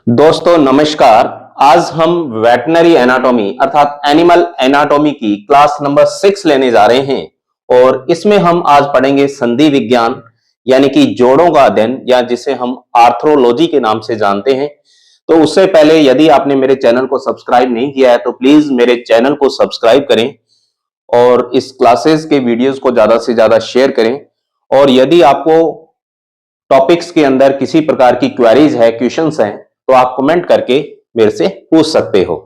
दोस्तों नमस्कार। आज हम वेटनरी एनाटॉमी अर्थात एनिमल एनाटॉमी की क्लास नंबर 6 लेने जा रहे हैं और इसमें हम आज पढ़ेंगे संधि विज्ञान यानी कि जोड़ों का अध्ययन या जिसे हम आर्थ्रोलॉजी के नाम से जानते हैं। तो उससे पहले यदि आपने मेरे चैनल को सब्सक्राइब नहीं किया है तो प्लीज मेरे चैनल को सब्सक्राइब करें और इस क्लासेस के वीडियोस को ज्यादा से ज्यादा शेयर करें। और यदि आपको टॉपिक्स के अंदर किसी प्रकार की क्वेरीज है, क्वेश्चंस हैं, तो आप कमेंट करके मेरे से पूछ सकते हो।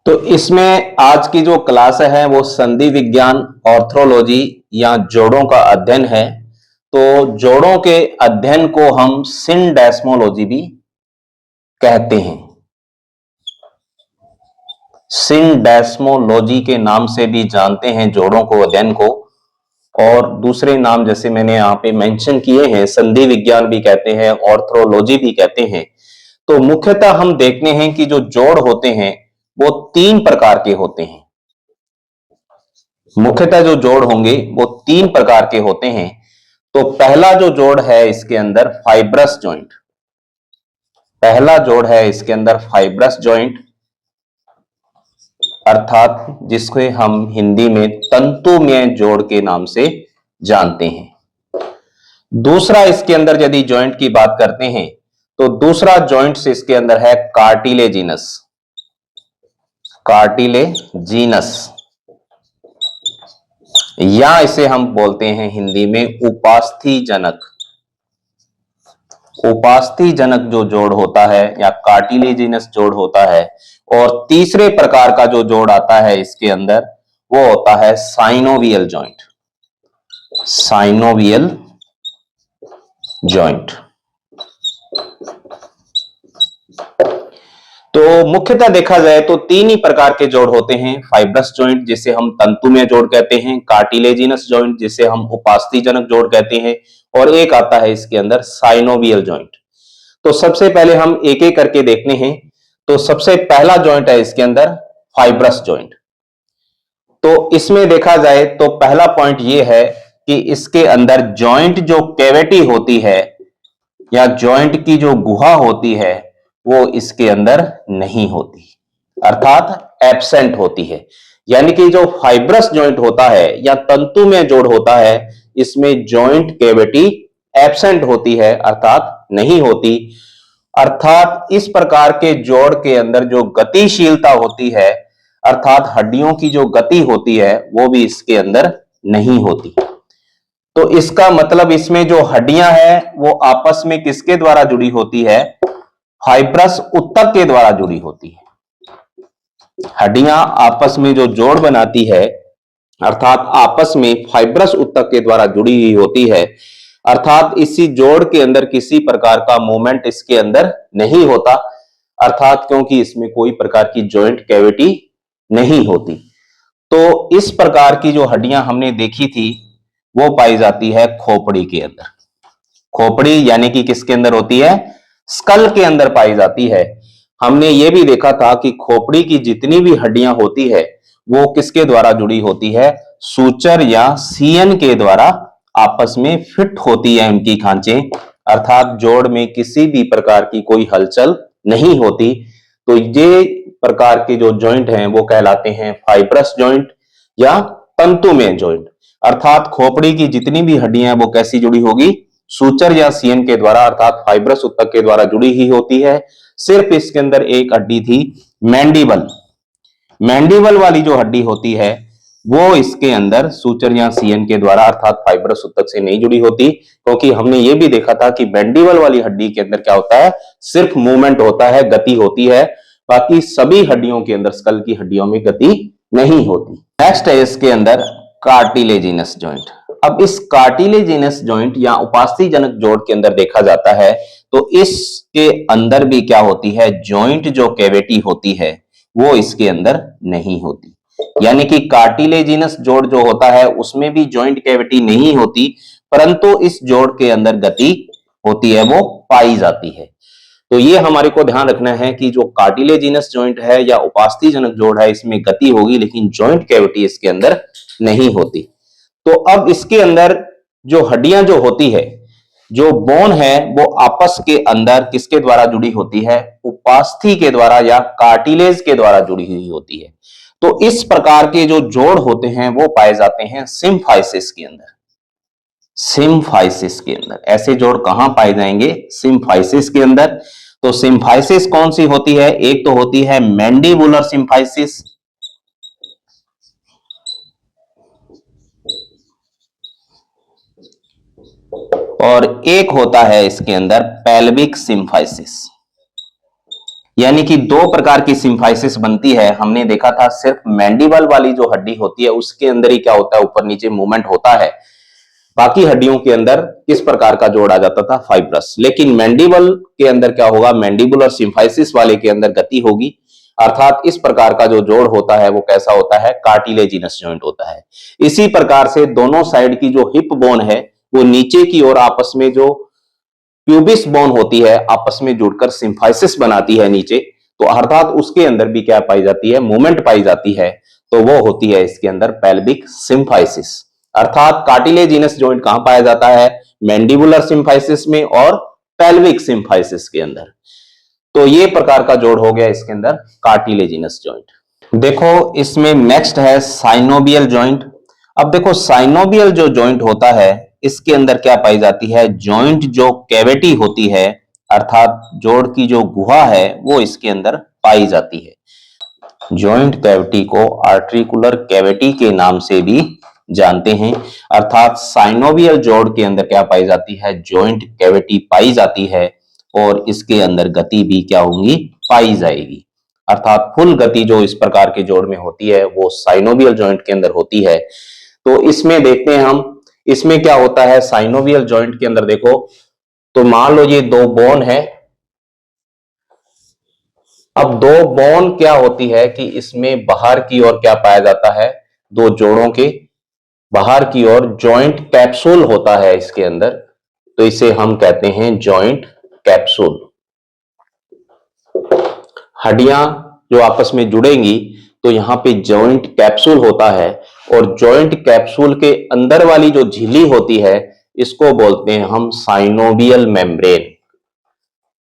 तो इसमें आज की जो क्लास है वो संधि विज्ञान ऑर्थोलॉजी या जोड़ों का अध्ययन है। तो जोड़ों के अध्ययन को हम सिंडेस्मोलॉजी भी कहते हैं। सिंडेस्मोलॉजी के नाम से भी जानते हैं जोड़ों को, अध्ययन को। और दूसरे नाम जैसे मैंने यहाँ पे मेंशन किए हैं, संधि विज्ञान भी कहते हैं, ऑर्थोलॉजी भी कहते हैं। तो मुख्यतः हम देखते हैं कि जो जोड़ होते हैं वो 3 प्रकार के होते हैं। मुख्यतः जो जोड़ होंगे वो 3 प्रकार के होते हैं। तो पहला जो जोड़ है इसके अंदर फाइब्रस जॉइंट, पहला जोड़ है इसके अंदर फाइब्रस जॉइंट अर्थात जिसको हम हिंदी में तंतुमय जोड़ के नाम से जानते हैं। दूसरा इसके अंदर यदि जॉइंट की बात करते हैं तो दूसरा जॉइंट्स इसके अंदर है कार्टिलेजिनस, कार्टिलेजिनस या इसे हम बोलते हैं हिंदी में उपास्थि जनक जो जोड़ होता है या कार्टिलेजिनस जोड़ होता है। और तीसरे प्रकार का जो जोड़ आता है इसके अंदर वो होता है साइनोवियल जॉइंट, साइनोवियल जॉइंट। तो मुख्यतः देखा जाए तो 3 ही प्रकार के जोड़ होते हैं। फाइब्रस जॉइंट जिसे हम तंतुमय जोड़ कहते हैं, कार्टिलेजिनस जॉइंट जिसे हम उपास्थि-जनक जोड़ कहते हैं, और एक आता है इसके अंदर साइनोवियल जॉइंट। तो सबसे पहले हम एक एक करके देखते हैं। तो सबसे पहला जॉइंट है इसके अंदर फाइब्रस जॉइंट। तो इसमें देखा जाए तो पहला पॉइंट यह है कि इसके अंदर जॉइंट जो कैविटी होती है या जॉइंट की जो गुहा होती है वो इसके अंदर नहीं होती, अर्थात एब्सेंट होती है। यानी कि जो फाइब्रस जॉइंट होता है या तंतुमय जोड़ होता है इसमें जॉइंट कैविटी एब्सेंट होती है, अर्थात नहीं होती। अर्थात इस प्रकार के जोड़ के अंदर जो गतिशीलता होती है अर्थात हड्डियों की जो गति होती है वो भी इसके अंदर नहीं होती। तो इसका मतलब इसमें जो हड्डियां हैं वो आपस में किसके द्वारा जुड़ी होती है? फाइब्रस ऊतक के द्वारा जुड़ी होती है। हड्डियां आपस में जो जोड़ बनाती है अर्थात आपस में फाइब्रस ऊतक के द्वारा जुड़ी हुई होती है, अर्थात इसी जोड़ के अंदर किसी प्रकार का मूवमेंट इसके अंदर नहीं होता, अर्थात क्योंकि इसमें कोई प्रकार की जॉइंट कैविटी नहीं होती। तो इस प्रकार की जो हड्डियां हमने देखी थी वो पाई जाती है खोपड़ी के अंदर। खोपड़ी यानी कि किसके अंदर होती है? स्कल के अंदर पाई जाती है। हमने ये भी देखा था कि खोपड़ी की जितनी भी हड्डियां होती है वो किसके द्वारा जुड़ी होती है? सूचर या सीएन के द्वारा आपस में फिट होती है उनकी खांचे, अर्थात जोड़ में किसी भी प्रकार की कोई हलचल नहीं होती। तो ये प्रकार के जो जॉइंट हैं वो कहलाते हैं फाइब्रस जॉइंट या तंतुमय जॉइंट। अर्थात खोपड़ी की जितनी भी हड्डियां हैं वो कैसी जुड़ी होगी? सूचर या सीएन के द्वारा अर्थात फाइब्रस ऊतक के द्वारा जुड़ी ही होती है। सिर्फ इसके अंदर एक हड्डी थी मैंडिबल, मैंडिबल वाली जो हड्डी होती है वो इसके अंदर सूचर या सीएन के द्वारा अर्थात फाइब्रस ऊतक से नहीं जुड़ी होती, क्योंकि हमने ये भी देखा था कि मैंडिबल वाली हड्डी के अंदर क्या होता है? सिर्फ मूवमेंट होता है, गति होती है, बाकी सभी हड्डियों के अंदर, स्कल की हड्डियों में गति नहीं होती। नेक्स्ट है इसके अंदर कार्टिलेजिनस जॉइंट। अब इस कार्टिलेजिनस जॉइंट या उपास्थि जनक जोड़ के अंदर देखा जाता है तो इसके अंदर भी क्या होती है? जॉइंट जो कैविटी होती है वो इसके अंदर नहीं होती। यानी कि कार्टिलेजिनस जोड़ जो होता है उसमें भी जॉइंट कैविटी नहीं होती, परंतु इस जोड़ के अंदर गति होती है, वो पाई जाती है। तो ये हमारे को ध्यान रखना है कि जो कार्टिलेजिनस जॉइंट है या उपास्थि जनक जोड़ है इसमें गति होगी लेकिन जॉइंट कैविटी इसके अंदर नहीं होती। तो अब इसके अंदर जो हड्डियां जो होती है जो बोन है वो आपस के अंदर किसके द्वारा जुड़ी होती है, उपास्थि के द्वारा या कार्टिलेज के द्वारा जुड़ी हुई होती है। तो इस प्रकार के जो जोड़ होते हैं वो पाए जाते हैं सिम्फाइसिस के अंदर। सिम्फाइसिस के अंदर ऐसे जोड़ कहां पाए जाएंगे, सिम्फाइसिस के अंदर। तो सिम्फाइसिस कौन सी होती है, एक तो होती है मैंडिबुलर सिम्फाइसिस, और एक होता है इसके अंदर पेल्विक सिम्फाइसिस। यानी कि दो प्रकार की सिम्फाइसिस बनती है। हमने देखा था सिर्फ मैंडिबल वाली जो हड्डी होती है उसके अंदर ही क्या होता है, ऊपर नीचे मूवमेंट होता है। बाकी हड्डियों के अंदर किस प्रकार का जोड़ आ जाता था, फाइब्रस। लेकिन मैंडिबल के अंदर क्या होगा, मैंडिबुलर सिम्फाइसिस वाले के अंदर गति होगी, अर्थात इस प्रकार का जो जोड़ होता है वो कैसा होता है, कार्टिलेजिनस जॉइंट होता है। इसी प्रकार से दोनों साइड की जो हिप बोन है वो नीचे की ओर आपस में जो प्यूबिस बोन होती है आपस में जुड़कर सिम्फाइसिस बनाती है नीचे, तो अर्थात उसके अंदर भी क्या पाई जाती है, मूवमेंट पाई जाती है। तो वो होती है इसके अंदर पेल्विक सिम्फाइसिस। अर्थात कार्टिलेजिनस जॉइंट कहां पाया जाता है, मैंडिबुलर सिम्फाइसिस में और पेल्विक सिम्फाइसिस के अंदर। तो ये प्रकार का जोड़ हो गया इसके अंदर कार्टिलेजिनस जॉइंट। देखो इसमें नेक्स्ट है साइनोवियल जॉइंट। अब देखो साइनोवियल जो जॉइंट होता है इसके अंदर क्या पाई जाती है, जॉइंट जो कैविटी होती है अर्थात जोड़ की जो गुहा है वो इसके अंदर पाई जाती है। जॉइंट कैविटी को आर्टिकुलर कैविटी के नाम से भी जानते हैं। अर्थात साइनोवियल जोड़ के अंदर क्या पाई जाती है, जॉइंट कैविटी पाई जाती है और इसके अंदर गति भी क्या होगी, पाई जाएगी। अर्थात फुल गति जो इस प्रकार के जोड़ में होती है वो साइनोवियल जॉइंट के अंदर होती है। तो इसमें देखते हैं हम, इसमें क्या होता है साइनोवियल जॉइंट के अंदर, देखो तो मान लो ये दो बोन है। अब दो बोन क्या होती है कि इसमें बाहर की ओर क्या पाया जाता है, दो जोड़ों के बाहर की ओर जॉइंट कैप्सूल होता है इसके अंदर, तो इसे हम कहते हैं जॉइंट कैप्सूल। हड्डियां जो आपस में जुड़ेंगी तो यहां पे जॉइंट कैप्सूल होता है, और जॉइंट कैप्सूल के अंदर वाली जो झिल्ली होती है इसको बोलते हैं हम साइनोवियल मेम्ब्रेन।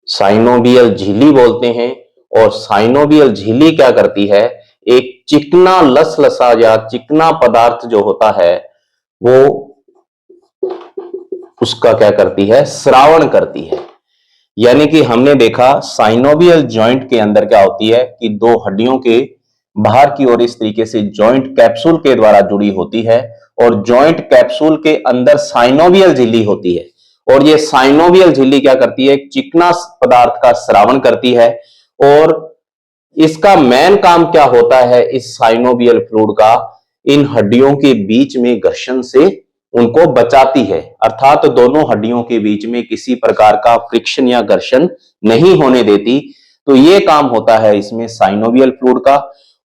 साइनोवियल झिल्ली बोलते हैं। और साइनोवियल झिल्ली क्या करती है, एक चिकना लसलसा या चिकना पदार्थ जो होता है वो उसका क्या करती है, श्रावण करती है। यानी कि हमने देखा साइनोवियल जॉइंट के अंदर क्या होती है कि दो हड्डियों के बाहर की ओर इस तरीके से जॉइंट कैप्सूल के द्वारा जुड़ी होती है, और जॉइंट कैप्सूल के अंदर साइनोवियल झिल्ली होती है, और ये साइनोवियल झिल्ली क्या करती है, एक चिकना पदार्थ का श्रावण करती है। और इसका मेन काम क्या होता है इस साइनोवियल फ्लूइड का, इन हड्डियों के बीच में घर्षण से उनको बचाती है। अर्थात दोनों हड्डियों के बीच में किसी प्रकार का फ्रिक्शन या घर्षण नहीं होने देती। तो ये काम होता है इसमें साइनोवियल फ्लूइड का,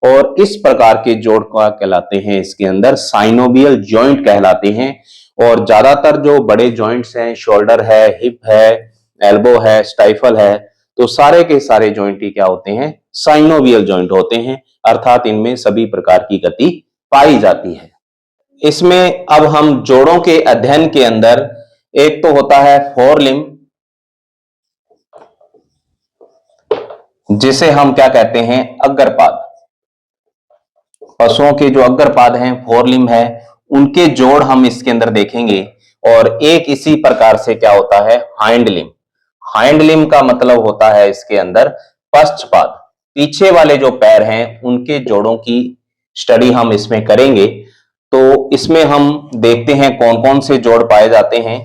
और इस प्रकार के जोड़ का कहलाते हैं इसके अंदर साइनोवियल जॉइंट कहलाते हैं। और ज्यादातर जो बड़े जॉइंट्स हैं, शोल्डर है, हिप है, एल्बो है, स्टाइफल है, तो सारे के सारे जॉइंट ही क्या होते हैं, साइनोवियल जॉइंट होते हैं। अर्थात इनमें सभी प्रकार की गति पाई जाती है। इसमें अब हम जोड़ों के अध्ययन के अंदर एक तो होता है फोरलिम्ब, जिसे हम क्या कहते हैं, अग्रपाद। पशुओं के जो अग्रपाद हैं, फोरलिम्ब है, उनके जोड़ हम इसके अंदर देखेंगे। और एक इसी प्रकार से क्या होता है, हाइंड लिम्ब। हाइंड लिम्ब का मतलब होता है इसके अंदर पश्चपाद। पीछे वाले जो पैर हैं उनके जोड़ों की स्टडी हम इसमें करेंगे। तो इसमें हम देखते हैं कौन कौन से जोड़ पाए जाते हैं।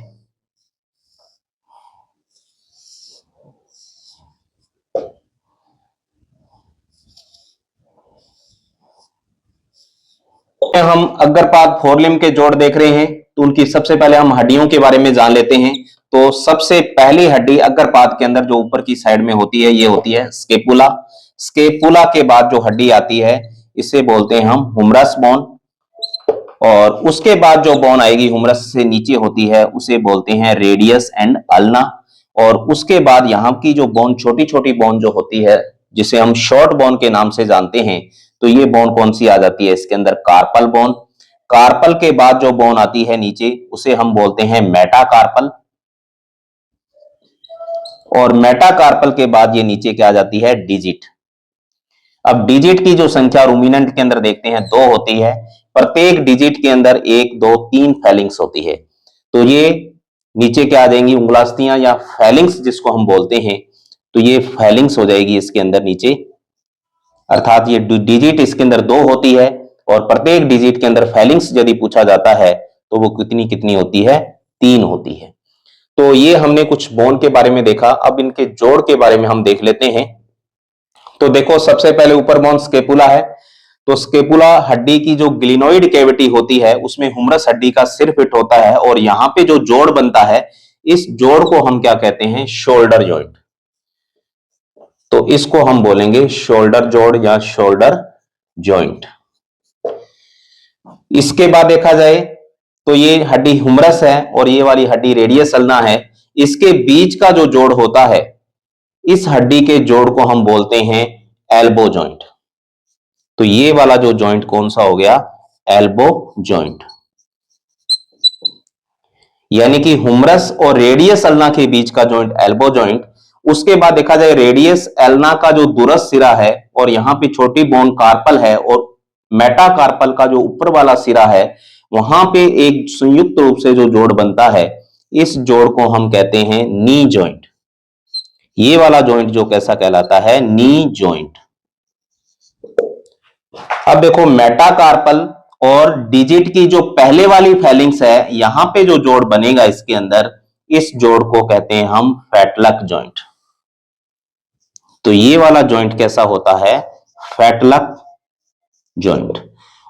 हम अग्रपाद फोरलिम्ब के जोड़ देख रहे हैं, तो उनकी सबसे पहले हम हड्डियों के बारे में जान लेते हैं। तो सबसे पहली हड्डी अग्रपाद के अंदर जो ऊपर की साइड में होती है ये होती है स्केपुला। स्केपुला के बाद जो हड्डी आती है इसे बोलते हैं हम हुमरस बोन, और उसके बाद जो बोन आएगी हुमरस से नीचे होती है उसे बोलते हैं रेडियस एंड अल्ना। और उसके बाद यहाँ की जो बोन, छोटी छोटी बोन जो होती है जिसे हम शॉर्ट बोन के नाम से जानते हैं, तो ये बोन कौन सी आ जाती है इसके अंदर, कार्पल बोन। कार्पल के बाद जो बोन आती है नीचे उसे हम बोलते हैं मेटाकार्पल। और मेटाकार्पल के बाद ये नीचे क्या आ जाती है, डिजिट। अब डिजिट की जो संख्या रूमिनेंट के अंदर देखते हैं 2 होती है। प्रत्येक डिजिट के अंदर 1, 2, 3 फैलिंग्स होती है। तो ये नीचे क्या आ जाएंगी, उंगलास्तियां या फैलिंग्स जिसको हम बोलते हैं। तो ये फैलिंग्स हो जाएगी इसके अंदर नीचे, अर्थात ये डिजिट इसके अंदर 2 होती है और प्रत्येक डिजिट के अंदर फैलिंग्स यदि पूछा जाता है तो वो कितनी कितनी होती है, 3 होती है। तो ये हमने कुछ बोन के बारे में देखा। अब इनके जोड़ के बारे में हम देख लेते हैं। तो देखो, सबसे पहले ऊपर बोन स्केपुला है। तो स्केपुला हड्डी की जो ग्लिनोइड कैविटी होती है उसमें हुमरस हड्डी का सिर फिट होता है और यहां पे जो जोड़ बनता है, इस जोड़ को हम क्या कहते हैं, शोल्डर जॉइंट। तो इसको हम बोलेंगे शोल्डर जोड़ या शोल्डर जॉइंट। इसके बाद देखा जाए तो ये हड्डी हुमरस है और ये वाली हड्डी रेडियस अल्ना है। इसके बीच का जो जोड़ होता है, इस हड्डी के जोड़ को हम बोलते हैं एल्बो जॉइंट। तो ये वाला जो जॉइंट कौन सा हो गया, एल्बो जॉइंट। यानी कि हुमरस और रेडियस अल्ना के बीच का जॉइंट एल्बो जॉइंट। उसके बाद देखा जाए रेडियस एल्ना का जो दूरस्थ सिरा है और यहां पे छोटी बोन कार्पल है और मेटाकार्पल का जो ऊपर वाला सिरा है, वहां पे एक संयुक्त रूप से जो जोड़ बनता है, इस जोड़ को हम कहते हैं नी जॉइंट। ये वाला जॉइंट जो कैसा कहलाता है, नी जॉइंट। अब देखो, मेटाकार्पल और डिजिट की जो पहले वाली फैलिंग्स है, यहां पे जो जोड़ बनेगा इसके अंदर, इस जोड़ को कहते हैं हम फैटलक जॉइंट। तो ये वाला जॉइंट कैसा होता है, फैटलक जॉइंट।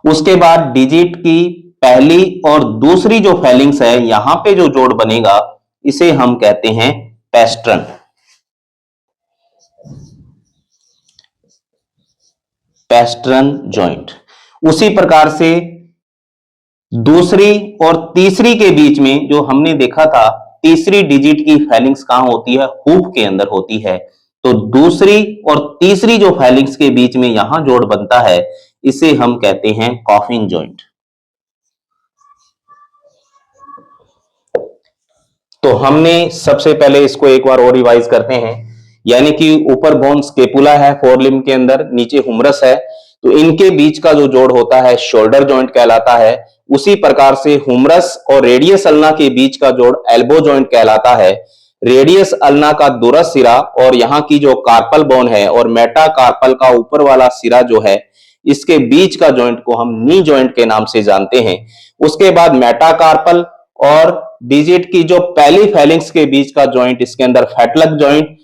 उसके बाद डिजिट की पहली और दूसरी जो फैलिंग्स है, यहां पे जो जोड़ बनेगा, इसे हम कहते हैं पेस्ट्रन। पेस्ट्रन जॉइंट। उसी प्रकार से दूसरी और तीसरी के बीच में जो हमने देखा था, तीसरी डिजिट की फैलिंग्स कहां होती है, हूप के अंदर होती है। तो दूसरी और तीसरी जो फैलिंग्स के बीच में यहां जोड़ बनता है, इसे हम कहते हैं कॉफिन जॉइंट। तो हमने सबसे पहले इसको एक बार और रिवाइज करते हैं। यानी कि ऊपर बोन स्केपुला है फोरलिम्ब के अंदर, नीचे हुमरस है। तो इनके बीच का जो जोड़ होता है शोल्डर जॉइंट कहलाता है। उसी प्रकार से हुमरस और रेडियस अल्ना के बीच का जोड़ एल्बो जॉइंट कहलाता है। रेडियस अल्ना का दूरस्थ सिरा और यहाँ की जो कार्पल बोन है और मेटाकार्पल का ऊपर वाला सिरा जो है, इसके बीच का जॉइंट को हम नी जॉइंट के नाम से जानते हैं। उसके बाद मेटाकार्पल और डिजिट की जो पहली फैलिंग्स के बीच का जॉइंट, इसके अंदर फैटलक जॉइंट।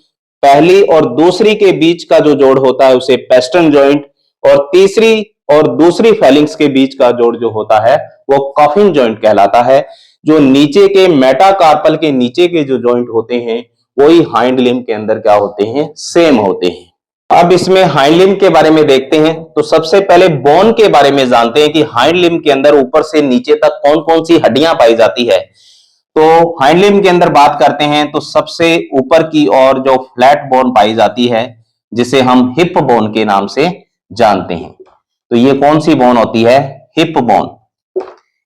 पहली और दूसरी के बीच का जो जोड़ होता है उसे पेस्टन जॉइंट, और तीसरी और दूसरी फैलिंग्स के बीच का जोड़ जो होता है वो कॉफिन जॉइंट कहलाता है। जो नीचे के मेटाकार्पल के नीचे के जो जॉइंट होते हैं, वही हाइंड लिम्ब के अंदर क्या होते हैं, सेम होते हैं। अब इसमें हाइंड लिम्ब के बारे में देखते हैं। तो सबसे पहले बोन के बारे में जानते हैं कि हाइंड लिम्ब के अंदर ऊपर से नीचे तक कौन कौन सी हड्डियां पाई जाती है। तो हाइंड लिम्ब के अंदर बात करते हैं तो सबसे ऊपर की ओर जो फ्लैट बोन पाई जाती है, जिसे हम हिप बोन के नाम से जानते हैं। तो ये कौन सी बोन होती है, हिप बोन।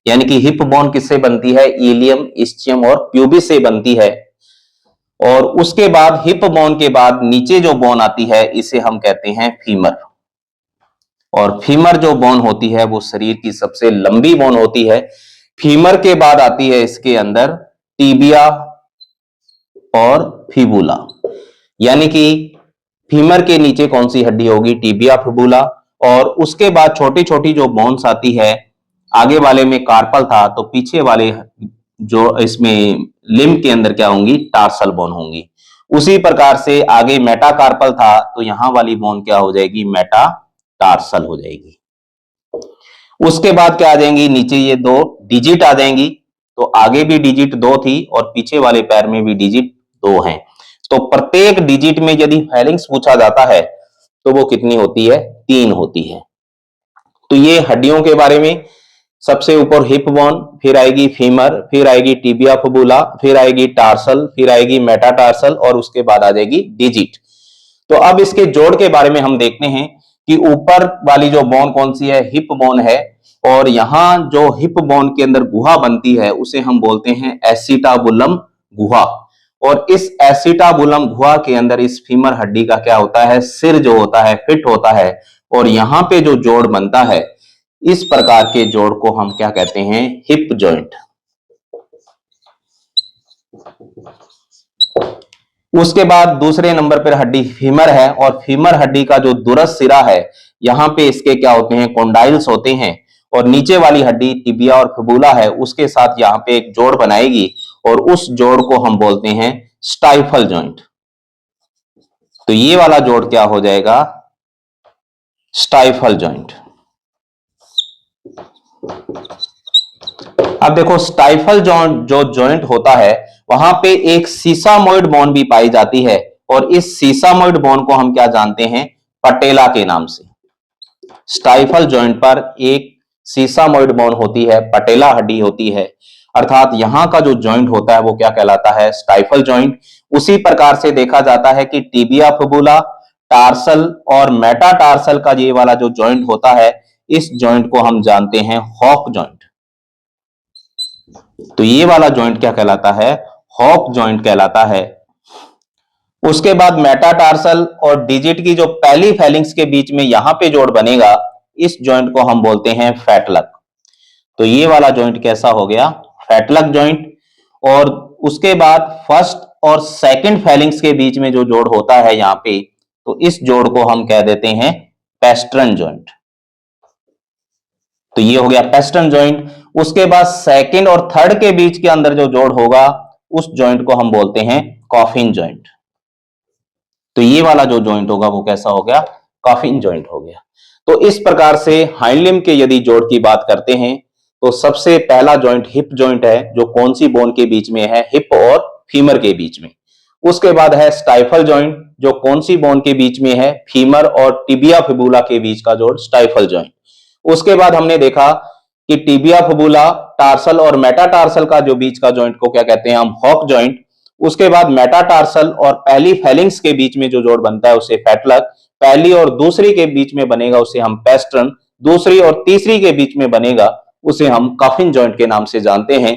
यानी कि हिप बोन किससे बनती है, इलियम, इस्चियम और प्यूबिस से बनती है। और उसके बाद हिप बोन के बाद नीचे जो बोन आती है, इसे हम कहते हैं फीमर। और फीमर जो बोन होती है वो शरीर की सबसे लंबी बोन होती है। फीमर के बाद आती है इसके अंदर टीबिया और फिबुला। यानी कि फीमर के नीचे कौन सी हड्डी होगी, टीबिया, फिबुला। और उसके बाद छोटी छोटी जो बोन्स आती है, आगे वाले में कार्पल था तो पीछे वाले जो इसमें लिम्ब के अंदर क्या होंगी, टार्सल बोन होंगी। उसी प्रकार से आगे मेटाकार्पल था तो यहां वाली बोन क्या हो जाएगी, मेटाटार्सल हो जाएगी। उसके बाद क्या आ जाएंगी, नीचे ये 2 डिजिट आ जाएंगी। तो आगे भी डिजिट 2 थी और पीछे वाले पैर में भी डिजिट 2 हैं। तो प्रत्येक डिजिट में यदि फैलिंग्स पूछा जाता है तो वो कितनी होती है, 3 होती है। तो ये हड्डियों के बारे में। सबसे ऊपर हिप बोन, फिर आएगी फीमर, फिर आएगी टिबिया फिबुला, फिर आएगी टार्सल, फिर आएगी मेटाटार्सल और उसके बाद आ जाएगी डिजिट। तो अब इसके जोड़ के बारे में हम देखते हैं कि ऊपर वाली जो बोन कौन सी है, हिप बोन है। और यहां जो हिप बोन के अंदर गुहा बनती है उसे हम बोलते हैं एसिटाबुलम गुहा। और इस एसिटाबुलम गुहा के अंदर इस फीमर हड्डी का क्या होता है, सिर जो होता है फिट होता है और यहां पे जो जोड़ बनता है, इस प्रकार के जोड़ को हम क्या कहते हैं, हिप जॉइंट। उसके बाद दूसरे नंबर पर हड्डी फीमर है और फीमर हड्डी का जो दुरस सिरा है, यहां पे इसके क्या होते हैं, कॉन्डाइल्स होते हैं और नीचे वाली हड्डी टिबिया और फिबुला है, उसके साथ यहां पे एक जोड़ बनाएगी और उस जोड़ को हम बोलते हैं स्टाइफल जॉइंट। तो ये वाला जोड़ क्या हो जाएगा, स्टाइफल जॉइंट। अब देखो स्टाइफल जॉइंट जो जॉइंट होता है, वहां पे एक सीसामोइड बोन भी पाई जाती है और इस सीसामोइड बोन को हम क्या जानते हैं, पटेला के नाम से। स्टाइफल जॉइंट पर एक सीसामोइड बोन होती है, पटेला हड्डी होती है, अर्थात यहां का जो जॉइंट होता है वो क्या कहलाता है, स्टाइफल जॉइंट। उसी प्रकार से देखा जाता है कि टिबिया फिबुला, टार्सल और मेटाटार्सल का ये वाला जो जॉइंट होता है, इस जॉइंट को हम जानते हैं हॉक जॉइंट। तो ये वाला जॉइंट क्या कहलाता है, हॉक जॉइंट कहलाता है। उसके बाद मेटाटार्सल और डिजिट की जो पहली फेलिंग्स के बीच में यहां पे जोड़ बनेगा, इस जॉइंट को हम बोलते हैं फैटलक। तो ये वाला जॉइंट कैसा हो गया, फैटलक जॉइंट। और उसके बाद फर्स्ट और सेकंड फेलिंग्स के बीच में जो जोड़ होता है यहां पे, तो इस जोड़ को हम कह देते हैं पेस्ट्रन जॉइंट। तो ये हो गया पेस्ट्रन जॉइंट। उसके बाद सेकंड और थर्ड के बीच के अंदर जो जोड़ होगा, उस जॉइंट को हम बोलते हैं कॉफिन जॉइंट। तो ये वाला जो जॉइंट होगा वो कैसा हो गया, कॉफिन जॉइंट हो गया। तो इस प्रकार से हाइंड लिम्ब के यदि जोड़ की बात करते हैं, तो सबसे पहला जॉइंट हिप जॉइंट है, जो कौन सी बोन के बीच में है, हिप और फीमर के बीच में। उसके बाद है स्टाइफल जॉइंट, जो कौन सी बोन के बीच में है, फीमर और टिबिया फिबुला के बीच का जोड़ स्टाइफल जॉइंट। उसके बाद हमने देखा कि टिबिया फिबुला, टार्सल और मेटाटार्सल का जो बीच का जॉइंट को क्या कहते हैं हम, हॉक जॉइंट। उसके बाद मेटाटार्सल और पहली फेलिंग्स के बीच में जो जोड़ बनता है उसे फैटलक, पहली और दूसरी के बीच में बनेगा उसे हम पेस्ट्रन, दूसरी और तीसरी के बीच में बनेगा उसे हम कॉफिन जॉइंट के नाम से जानते हैं।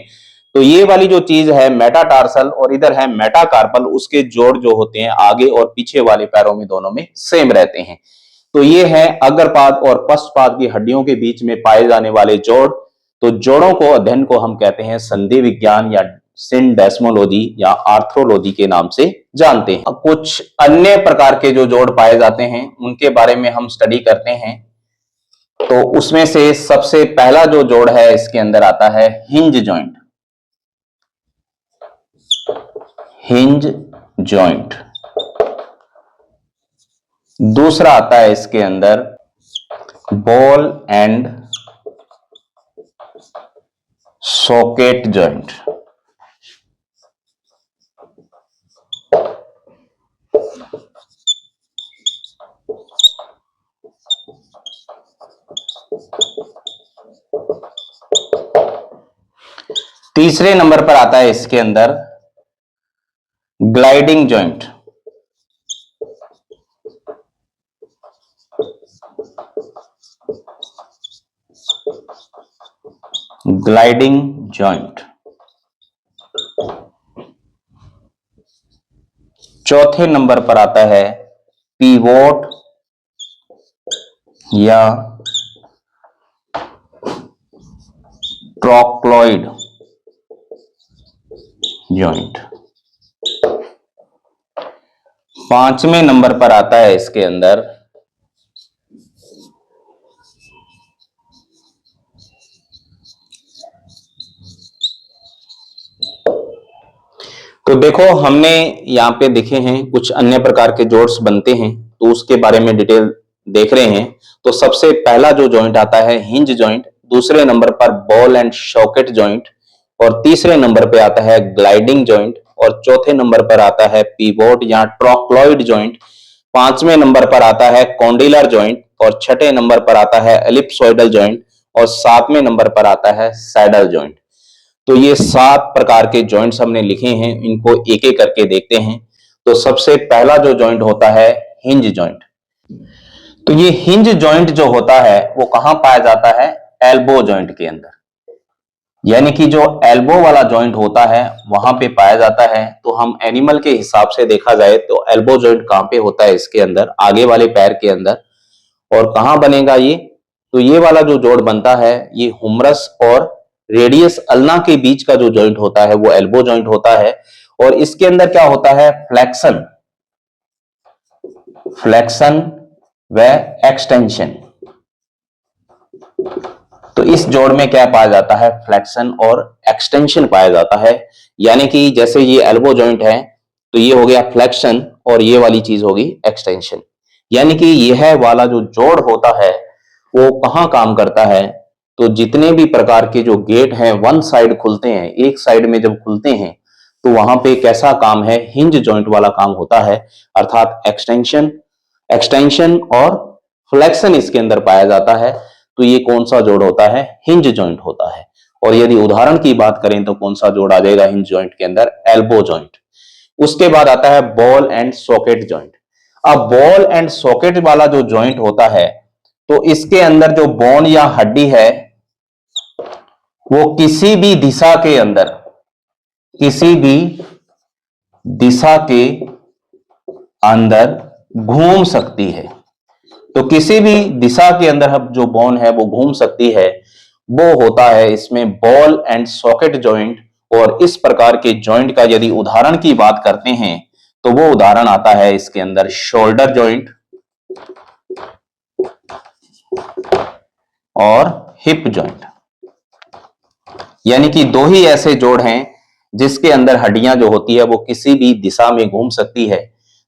तो ये वाली जो चीज है मेटाटार्सल और इधर है मेटाकार्पल, उसके जोड़ जो होते हैं आगे और पीछे वाले पैरों में दोनों में सेम रहते हैं। तो ये है अग्रपाद और पश्चपाद की हड्डियों के बीच में पाए जाने वाले जोड़। तो जोड़ों को अध्ययन को हम कहते हैं संधि विज्ञान या सिंडेस्मोलॉजी या आर्थ्रोलॉजी के नाम से जानते हैं। अब कुछ अन्य प्रकार के जो जोड़ पाए जाते हैं उनके बारे में हम स्टडी करते हैं। तो उसमें से सबसे पहला जो जोड़ है इसके अंदर आता है हिंज जॉइंट। Hinge joint. दूसरा आता है इसके अंदर बॉल एंड सॉकेट जॉइंट। तीसरे नंबर पर आता है इसके अंदर ग्लाइडिंग जॉइंट। Gliding joint. चौथे नंबर पर आता है पिवोट या ट्रोक्लॉइड जॉइंट। पांचवें नंबर पर आता है इसके अंदर तो देखो हमने यहाँ पे देखे हैं कुछ अन्य प्रकार के जोड्स बनते हैं, तो उसके बारे में डिटेल देख रहे हैं। तो सबसे पहला जो जॉइंट आता है हिंज जॉइंट, दूसरे नंबर पर बॉल एंड सॉकेट जॉइंट, और तीसरे नंबर पे आता है ग्लाइडिंग जॉइंट, और चौथे नंबर पर आता है पिवोट या ट्रोक्लॉइड जॉइंट। पांचवें नंबर पर आता है कॉन्डिलर जॉइंट, और छठे नंबर पर आता है एलिप्सोइडल जॉइंट, और सातवें नंबर पर आता है सैडल जॉइंट। तो ये 7 प्रकार के जॉइंट्स हमने लिखे हैं, इनको एक एक करके देखते हैं। तो सबसे पहला जो जॉइंट होता है हिंज जॉइंट। तो ये हिंज जॉइंट जो होता है वो कहां पाया जाता है, एल्बो जॉइंट के अंदर। यानी कि जो एल्बो वाला जॉइंट होता है वहां पे पाया जाता है। तो हम एनिमल के हिसाब से देखा जाए तो एल्बो जॉइंट कहां पे होता है, इसके अंदर आगे वाले पैर के अंदर। और कहां बनेगा ये, तो ये वाला जो जोड़ बनता है ये हुमरस और रेडियस अल्ना के बीच का जो जॉइंट होता है वो एल्बो जॉइंट होता है। और इसके अंदर क्या होता है, फ्लेक्शन, फ्लेक्शन व एक्सटेंशन। तो इस जोड़ में क्या पाया जाता है, फ्लेक्शन और एक्सटेंशन पाया जाता है। यानी कि जैसे ये एल्बो जॉइंट है तो ये हो गया फ्लेक्शन और ये वाली चीज होगी एक्सटेंशन। यानी कि यह वाला जो जोड़ होता है वो कहां काम करता है, तो जितने भी प्रकार के जो गेट हैं वन साइड खुलते हैं, एक साइड में जब खुलते हैं तो वहां पे कैसा काम है, हिंज जॉइंट वाला काम होता है। अर्थात एक्सटेंशन, एक्सटेंशन और फ्लेक्शन इसके अंदर पाया जाता है। तो ये कौन सा जोड़ होता है, हिंज जॉइंट होता है। और यदि उदाहरण की बात करें तो कौन सा जोड़ आ जाएगा हिंज जॉइंट के अंदर, एल्बो जॉइंट। उसके बाद आता है बॉल एंड सॉकेट जॉइंट। अब बॉल एंड सॉकेट वाला जो जॉइंट होता है तो इसके अंदर जो बोन या हड्डी है वो किसी भी दिशा के अंदर, किसी भी दिशा के अंदर घूम सकती है। तो किसी भी दिशा के अंदर अब जो बोन है वो घूम सकती है, वो होता है इसमें बॉल एंड सॉकेट जॉइंट। और इस प्रकार के जॉइंट का यदि उदाहरण की बात करते हैं तो वो उदाहरण आता है इसके अंदर शोल्डर जॉइंट और हिप जॉइंट। यानी कि दो ही ऐसे जोड़ हैं जिसके अंदर हड्डियां जो होती है वो किसी भी दिशा में घूम सकती है।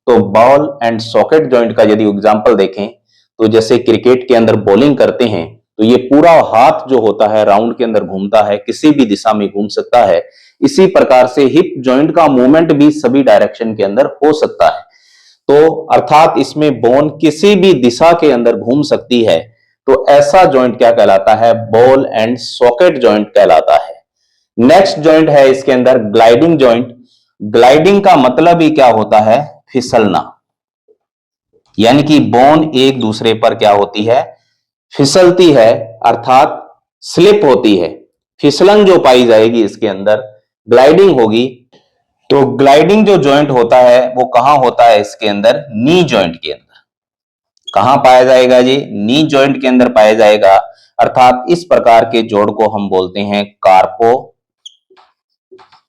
तो बॉल एंड सॉकेट जॉइंट का यदि एग्जांपल देखें तो जैसे क्रिकेट के अंदर बॉलिंग करते हैं तो ये पूरा हाथ जो होता है राउंड के अंदर घूमता है, किसी भी दिशा में घूम सकता है। इसी प्रकार से हिप जॉइंट का मूवमेंट भी सभी डायरेक्शन के अंदर हो सकता है। तो अर्थात इसमें बोन किसी भी दिशा के अंदर घूम सकती है। तो ऐसा जॉइंट क्या कहलाता है, बॉल एंड सॉकेट जॉइंट कहलाता है। नेक्स्ट जॉइंट है इसके अंदर ग्लाइडिंग जॉइंट। ग्लाइडिंग का मतलब ही क्या होता है, फिसलना। यानी कि बोन एक दूसरे पर क्या होती है, फिसलती है, अर्थात स्लिप होती है। फिसलन जो पाई जाएगी इसके अंदर ग्लाइडिंग होगी। तो ग्लाइडिंग जो जॉइंट होता है वो कहां होता है, इसके अंदर नी जॉइंट के अंदर। कहां पाया जाएगा जी, नी जॉइंट के अंदर पाया जाएगा। अर्थात इस प्रकार के जोड़ को हम बोलते हैं कार्पो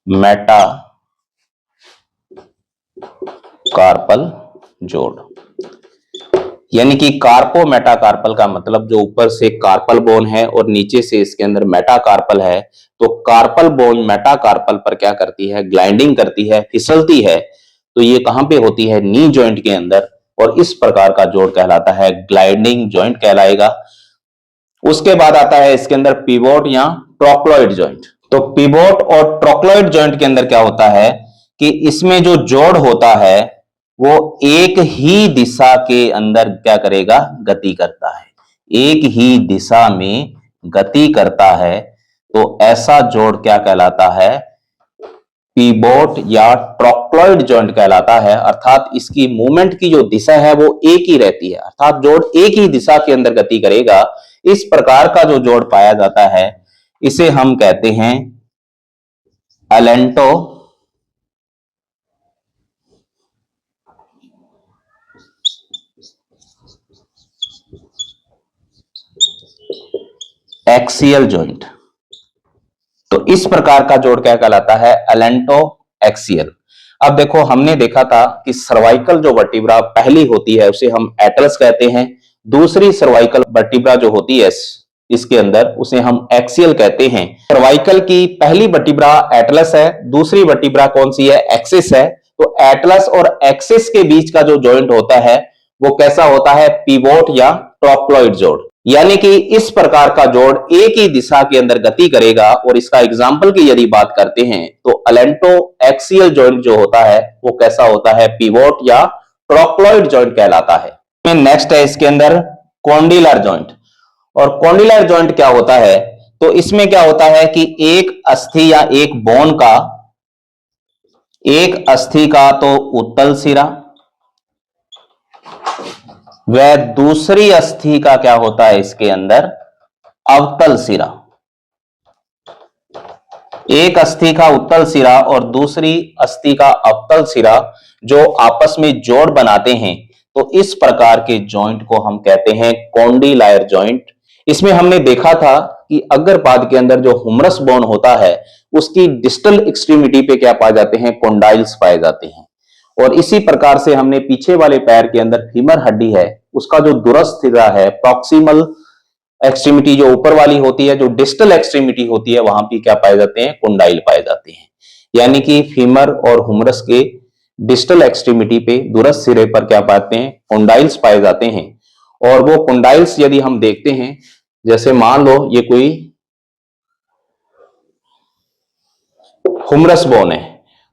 मेटा कार्पल जोड़। यानी कि कार्पो मेटाकार्पल का मतलब जो ऊपर से कार्पल बोन है और नीचे से इसके अंदर मेटाकार्पल है। तो कार्पल बोन मेटाकार्पल पर क्या करती है, ग्लाइडिंग करती है, फिसलती है। तो ये कहां पे होती है, नी जॉइंट के अंदर। और इस प्रकार का जोड़ कहलाता है ग्लाइडिंग जॉइंट कहलाएगा। उसके बाद आता है इसके अंदर पिवोट या ट्रोक्लॉइड जॉइंट। तो पिवोट और ट्रोक्लॉइड जॉइंट के अंदर क्या होता है कि इसमें जो जोड़ होता है वो एक ही दिशा के अंदर क्या करेगा, गति करता है, एक ही दिशा में गति करता है। तो ऐसा जोड़ क्या कहलाता है, पिवोट या ट्रोक्लॉइड जॉइंट कहलाता है। अर्थात इसकी मूवमेंट की जो दिशा है वो एक ही रहती है, अर्थात जोड़ एक ही दिशा के अंदर गति करेगा। इस प्रकार का जो जोड़ पाया जाता है इसे हम कहते हैं अलेंटो एक्सियल जॉइंट। तो इस प्रकार का जोड़ क्या कहलाता है, अलेंटो एक्सियल। अब देखो हमने देखा था कि सर्वाइकल जो वर्टिब्रा पहली होती है उसे हम एटलस कहते हैं। दूसरी सर्वाइकल वर्टिब्रा जो होती है इसके अंदर उसे हम एक्सियल कहते हैं। सर्वाइकल की पहली वर्टिब्रा एटलस है, दूसरी वर्टिब्रा कौन सी है, एक्सिस है। तो एटलस और एक्सिस के बीच का जो जॉइंट होता है वो कैसा होता है, पिवोट या ट्रोक्लॉइड जोड़। यानी कि इस प्रकार का जोड़ एक ही दिशा के अंदर गति करेगा। और इसका एग्जाम्पल की यदि बात करते हैं तो अलेंटो एक्सियल जॉइंट जो होता है वो कैसा होता है, पिवोट या ट्रोक्लॉइड जॉइंट कहलाता है। नेक्स्ट है इसके अंदर कॉन्डिलर जॉइंट। और कॉन्डिलर जॉइंट क्या होता है, तो इसमें क्या होता है कि एक अस्थि या एक बोन का, एक अस्थि का तो उत्तल सिरा वह दूसरी अस्थि का क्या होता है इसके अंदर, अवतल सिरा। एक अस्थि का उत्तल सिरा और दूसरी अस्थि का अवतल सिरा जो आपस में जोड़ बनाते हैं, तो इस प्रकार के जॉइंट को हम कहते हैं कॉन्डिलायर जॉइंट। इसमें हमने देखा था कि अग्रपाद के अंदर जो हुमरस बोन होता है उसकी डिस्टल एक्सट्रीमिटी पे क्या पाए जाते हैं, कॉन्डाइल्स पाए जाते हैं। और इसी प्रकार से हमने पीछे वाले पैर के अंदर फीमर हड्डी है उसका जो दूरस्थ सिरा है, प्रॉक्सिमल एक्सट्रीमिटी जो ऊपर वाली होती है, जो डिस्टल एक्सट्रीमिटी होती है, वहां भी क्या पाए जाते हैं, कॉन्डाइल पाए जाते हैं। यानी कि फीमर और हुमरस के डिस्टल एक्सट्रीमिटी पे दूरस्थ सिरे पर क्या पाते हैं, कॉन्डाइल्स पाए जाते हैं। और वो कॉन्डाइल्स यदि हम देखते हैं, जैसे मान लो ये कोई हुमरस बोन है,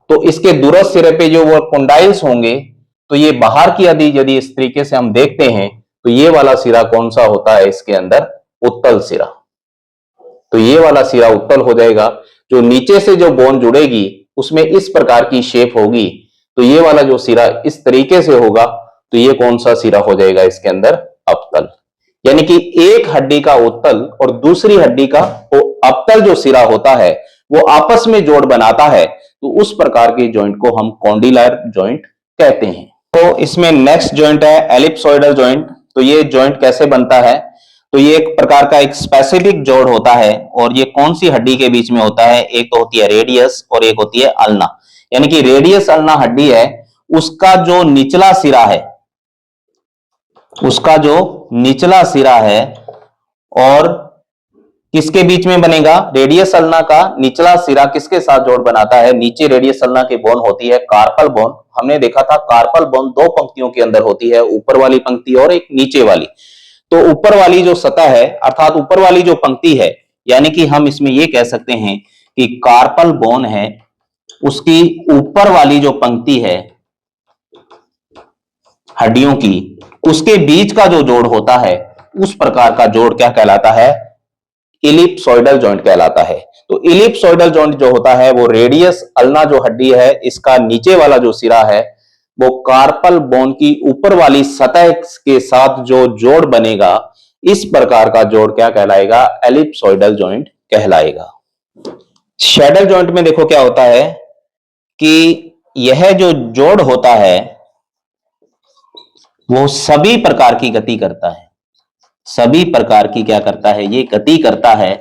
तो इसके दूरस्थ सिरे पे जो वो कॉन्डाइल्स होंगे, तो ये बाहर की यदि इस तरीके से हम देखते हैं तो ये वाला सिरा कौन सा होता है, इसके अंदर उत्तल सिरा। तो ये वाला सिरा उत्तल हो जाएगा। जो नीचे से जो बोन जुड़ेगी उसमें इस प्रकार की शेप होगी, तो ये वाला जो सिरा इस तरीके से होगा, तो ये कौन सा सिरा हो जाएगा, इसके अंदर अवतल। यानी कि एक हड्डी का उत्तल और दूसरी हड्डी का अवतल जो सिरा होता है वो आपस में जोड़ बनाता है, तो उस प्रकार के जॉइंट को हम कॉन्डिलायर जॉइंट कहते हैं। तो इसमें नेक्स्ट जॉइंट है एलिप्सॉइडल जॉइंट। तो ये जॉइंट कैसे बनता है, तो ये एक प्रकार का एक स्पेसिफिक जोड़ होता है। और ये कौन सी हड्डी के बीच में होता है, एक तो होती है रेडियस और एक होती है अल्ना। यानी कि रेडियस अल्ना हड्डी है, उसका जो निचला सिरा है, उसका जो निचला सिरा है और किसके बीच में बनेगा, रेडियस अल्ना का निचला सिरा किसके साथ जोड़ बनाता है, नीचे रेडियस अल्ना की बोन होती है कार्पल बोन। हमने देखा था कार्पल बोन दो पंक्तियों के अंदर होती है, ऊपर वाली पंक्ति और एक नीचे वाली। तो ऊपर वाली जो सतह है, अर्थात ऊपर वाली जो पंक्ति है, यानी कि हम इसमें यह कह सकते हैं कि कार्पल बोन है, उसकी ऊपर वाली जो पंक्ति है हड्डियों की, उसके बीच का जो जोड़ होता है, उस प्रकार का जोड़ क्या कहलाता है, इलिप्सॉइडल जॉइंट कहलाता है। तो इलिप्सॉइडल जॉइंट जो होता है वो रेडियस अल्ना जो हड्डी है, इसका नीचे वाला जो सिरा है वो कार्पल बोन की ऊपर वाली सतह के साथ जो जोड़ बनेगा, इस प्रकार का जोड़ क्या कहलाएगा, एलिप्सॉइडल जॉइंट कहलाएगा। शैडल जॉइंट में देखो क्या होता है कि यह जो जोड़ होता है वो सभी प्रकार की गति करता है, सभी प्रकार की क्या करता है, ये गति करता है।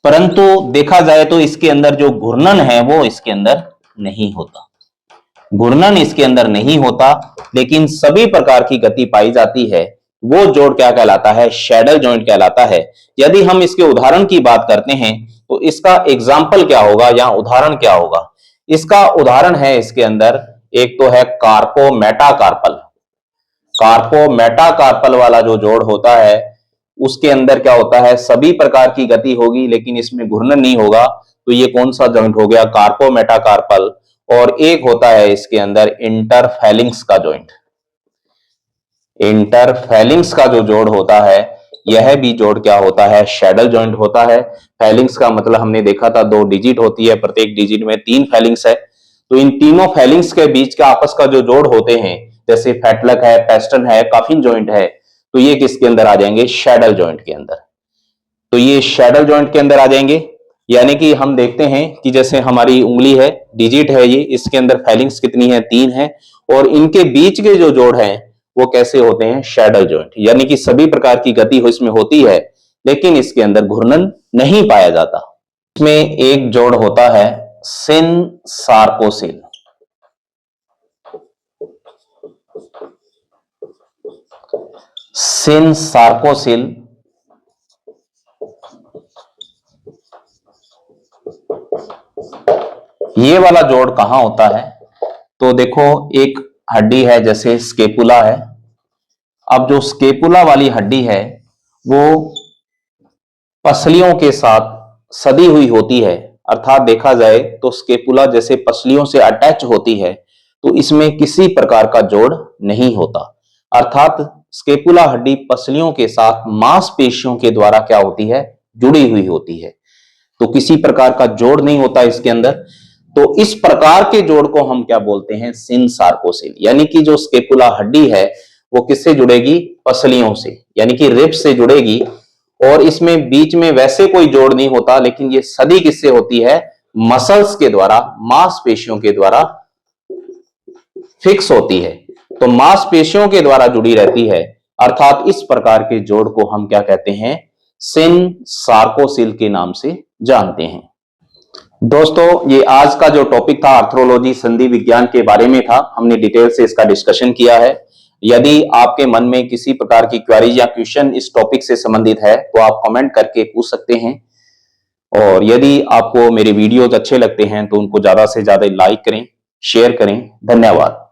परंतु देखा जाए तो इसके अंदर जो घूर्णन है वो इसके अंदर नहीं होता, घूर्णन इसके अंदर नहीं होता, लेकिन सभी प्रकार की गति पाई जाती है। वो जोड़ क्या कहलाता है, शैडल जॉइंट कहलाता है। यदि हम इसके उदाहरण की बात करते हैं तो इसका एग्जाम्पल क्या होगा या उदाहरण क्या होगा, इसका उदाहरण है इसके अंदर एक तो है कार्पो मेटाकार्पल। कार्पो मेटाकार्पल वाला जो जोड़ होता है उसके अंदर क्या होता है, सभी प्रकार की गति होगी लेकिन इसमें घूर्णन नहीं होगा। तो ये कौन सा जॉइंट हो गया, कार्पो मेटाकार्पल। और एक होता है इसके अंदर इंटरफेलिंग्स का जॉइंट। इंटरफेलिंग्स का जो जोड़ होता है, यह भी जोड़ क्या होता है, शैडल जॉइंट होता है। फेलिंग्स का मतलब हमने देखा था 2 डिजिट होती है, प्रत्येक डिजिट में 3 फेलिंग्स है। तो इन तीनों फेलिंग्स के बीच का आपस का जो जोड़ होते हैं, जैसे फैटलक है, पेस्टन है, कॉफिन जॉइंट है, तो ये किसके अंदर आ जाएंगे, शैडल जॉइंट के अंदर। तो ये शैडल जॉइंट के अंदर आ जाएंगे। यानी कि हम देखते हैं कि जैसे हमारी उंगली है, डिजिट है ये, इसके अंदर फेलिंग्स कितनी है, 3 है, और इनके बीच के जो जोड़ हैं वो कैसे होते हैं, शैडल जॉइंट। यानी कि सभी प्रकार की गति इसमें होती है लेकिन इसके अंदर घूर्णन नहीं पाया जाता। इसमें एक जोड़ होता है सिनसार्कोसिल। सिनसार्कोसिल ये वाला जोड़ कहां होता है, तो देखो एक हड्डी है जैसे स्केपुला है। अब जो स्केपुला वाली हड्डी है वो पसलियों के साथ सदी हुई होती है, अर्थात देखा जाए तो स्केपुला जैसे पसलियों से अटैच होती है, तो इसमें किसी प्रकार का जोड़ नहीं होता। अर्थात स्केपुला हड्डी पसलियों के साथ मांसपेशियों के द्वारा क्या होती है, जुड़ी हुई होती है, तो किसी प्रकार का जोड़ नहीं होता इसके अंदर। तो इस प्रकार के जोड़ को हम क्या बोलते हैं, सिनसार्कोसिल। यानी कि जो स्केपुला हड्डी है वो किससे जुड़ेगी, पसलियों से, यानी कि रिब्स से जुड़ेगी और इसमें बीच में वैसे कोई जोड़ नहीं होता, लेकिन ये सदी किससे होती है? मसल्स के द्वारा, मांसपेशियों के द्वारा फिक्स होती है। तो मांसपेशियों के द्वारा जुड़ी रहती है, अर्थात इस प्रकार के जोड़ को हम क्या कहते हैं? सिन सार्कोसिल के नाम से जानते हैं। दोस्तों, ये आज का जो टॉपिक था आर्थ्रोलॉजी संधि विज्ञान के बारे में था। हमने डिटेल से इसका डिस्कशन किया है। यदि आपके मन में किसी प्रकार की क्वेरीज या क्वेश्चन इस टॉपिक से संबंधित है तो आप कमेंट करके पूछ सकते हैं। और यदि आपको मेरे वीडियोज अच्छे लगते हैं तो उनको ज्यादा से ज्यादा लाइक करें, शेयर करें। धन्यवाद।